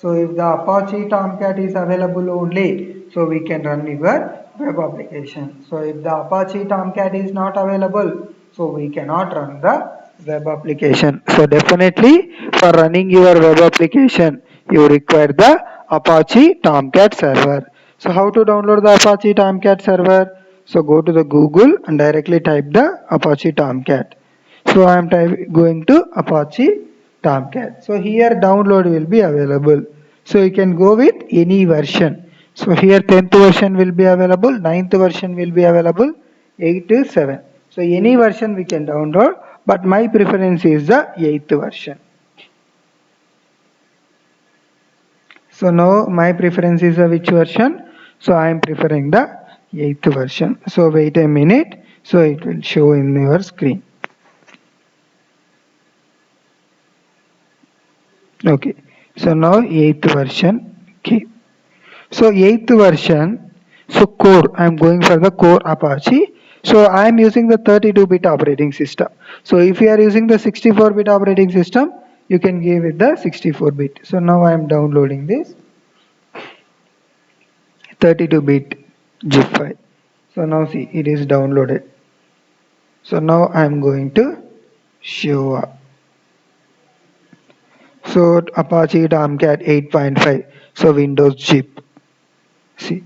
So if the Apache Tomcat is available only, so we can run your web application. So if the Apache Tomcat is not available, so we cannot run the web application. So definitely for running your web application, you require the Apache Tomcat server. So how to download the Apache Tomcat server? So go to the Google and directly type the Apache Tomcat. So I am going to Apache Tomcat. So here download will be available. So you can go with any version. So here 10th version will be available, 9th version will be available, 8 to 7. So any version we can download, but my preference is the 8th version. So now my preference is which version? So I am preferring the 8th version. So wait a minute. So it will show in your screen. Okay. So now 8th version. Okay. So 8th version. So core. I am going for the core Apache. So I am using the 32-bit operating system. So if you are using the 64-bit operating system, you can give it the 64-bit. So now I am downloading this 32-bit zip file. So now see, it is downloaded. So now I am going to show up. So Apache Tomcat 8.5. So Windows zip. See.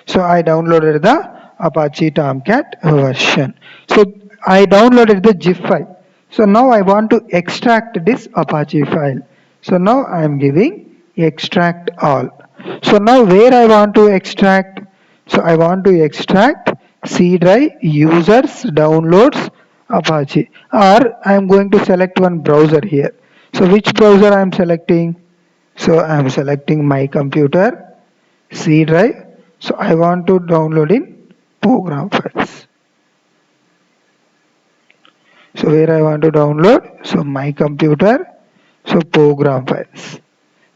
So I downloaded the Apache Tomcat version. So I downloaded the zip file. So now I want to extract this Apache file. So now I am giving extract all. So now where I want to extract? So I want to extract C drive users downloads Apache, or I am going to select one browser here. So which browser I am selecting? So I am selecting my computer C drive. So I want to download in program files. So where I want to download? So my computer. So program files.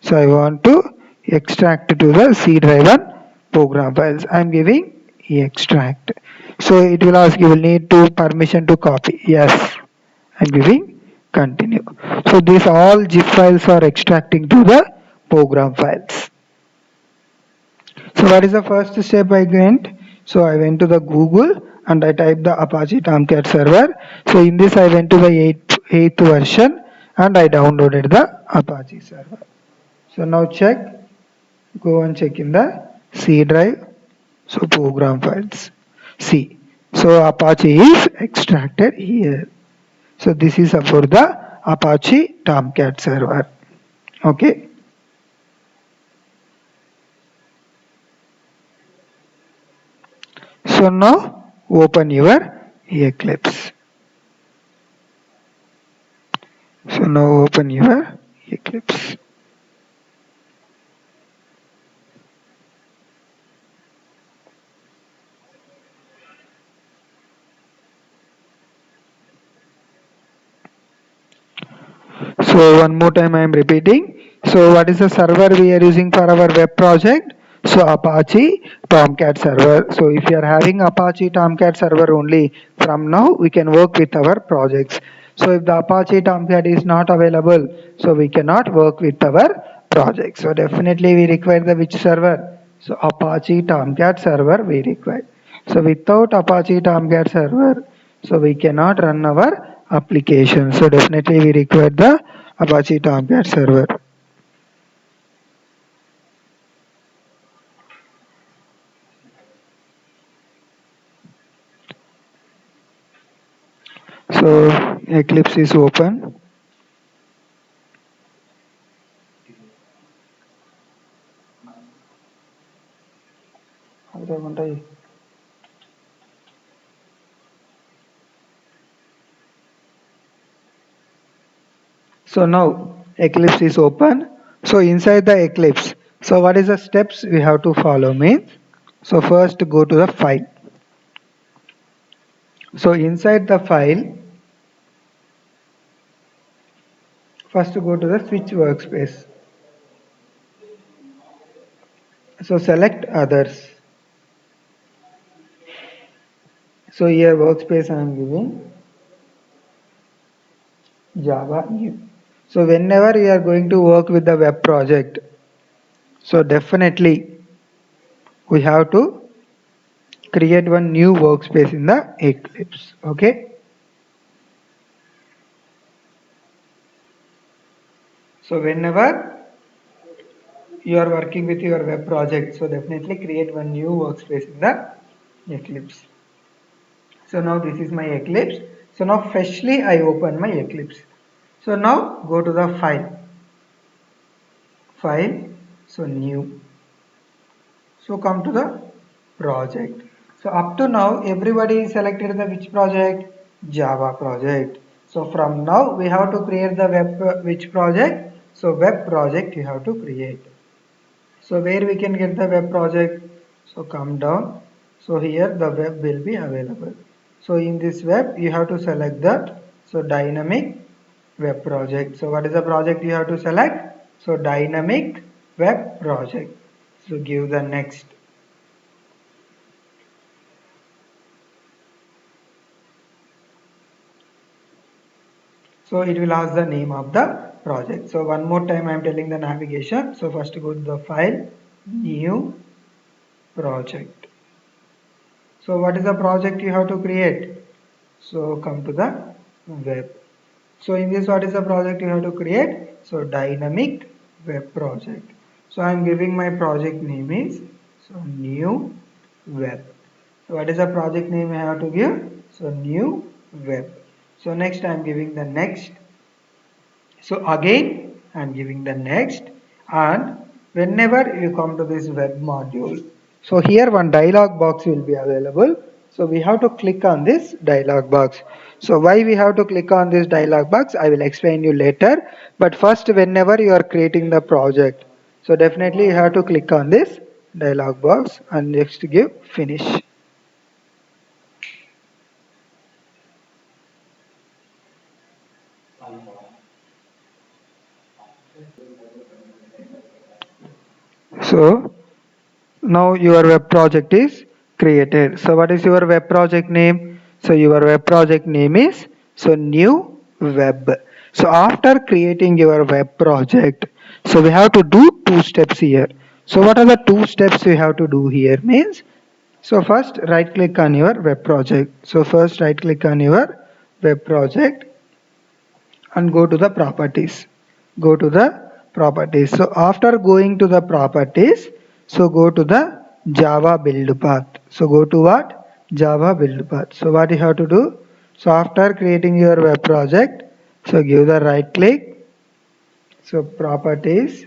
So I want to extract to the C drive and program files. I am giving extract. So it will ask you will need to permission to copy. Yes. I am giving continue. So these all zip files are extracting to the program files. So what is the first step I went? So I went to the Google and I typed the Apache Tomcat server. So in this I went to the 8th version and I downloaded the Apache server. So now check, go and check in the C drive. So program files. C. So Apache is extracted here. So this is about the Apache Tomcat server. Okay. So now open your Eclipse. So now open your Eclipse. So one more time I am repeating. So what is the server we are using for our web project? So Apache Tomcat server. So if you are having Apache Tomcat server only, from now we can work with our projects. So if the Apache Tomcat is not available, so we cannot work with our project. So definitely we require the which server? So Apache Tomcat server we require. So without Apache Tomcat server, so we cannot run our application. So definitely we require the Apache Tomcat server. So Eclipse is open. So now Eclipse is open. So inside the Eclipse, so what is the steps we have to follow means? So first go to the file. So inside the file, first go to the switch workspace. So select others. So here workspace I am giving Java new. So whenever you are going to work with the web project, So definitely we have to create one new workspace in the Eclipse. Okay. So whenever you are working with your web project, so definitely create one new workspace in the Eclipse. So now this is my Eclipse. So now freshly I open my Eclipse. So now go to the file, so new. So come to the project. So up to now everybody selected the which project? Java project. So from now we have to create the web which project? So web project you have to create. So where we can get the web project? So come down. So here the web will be available. So in this web you have to select that. So dynamic web project. So what is the project you have to select? So dynamic web project. So give the next. So it will ask the name of the project. So one more time I am telling the navigation. So first go to the file, new project. So what is the project you have to create? So come to the web. So in this what is the project you have to create? So dynamic web project. So I am giving my project name is so new web. So what is the project name I have to give? So new web. So next I am giving the next. So again I am giving the next, and whenever you come to this web module, so here one dialog box will be available. So we have to click on this dialog box. So why we have to click on this dialog box, I will explain you later. But first whenever you are creating the project, so definitely you have to click on this dialog box and next give finish. So now your web project is created. So what is your web project name? So your web project name is so new web. So after creating your web project, so we have to do two steps here. So what are the two steps we have to do here means, so first right click on your web project. So first right click on your web project and go to the properties. Go to the properties. So after going to the properties, so go to the Java build path. So go to what? Java build path. So what you have to do? So after creating your web project, so give the right click. So properties.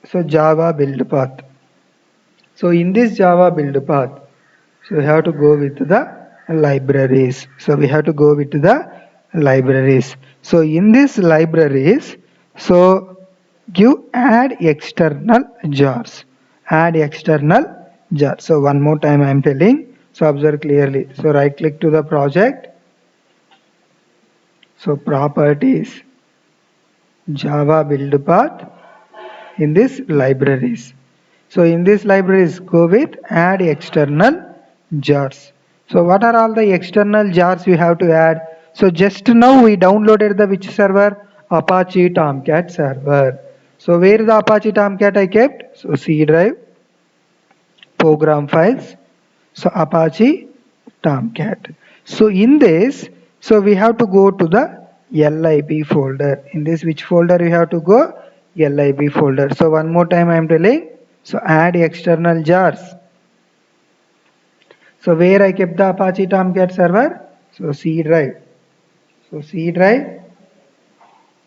So Java build path. So in this Java build path, so we have to go with the libraries. So we have to go with the libraries. So in this libraries, so give add external jars. Add external jars. So one more time I am telling. So observe clearly. So right click to the project. So properties, Java build path in this libraries. So in this libraries go with add external jars. So what are all the external jars we have to add? So just now we downloaded the which server? Apache Tomcat server. So where is the Apache Tomcat I kept? So C drive, program files. So Apache Tomcat. So in this, so we have to go to the lib folder. In this which folder we have to go? Lib folder. So one more time I am telling. So add external jars. So where I kept the Apache Tomcat server? So C drive. So C drive,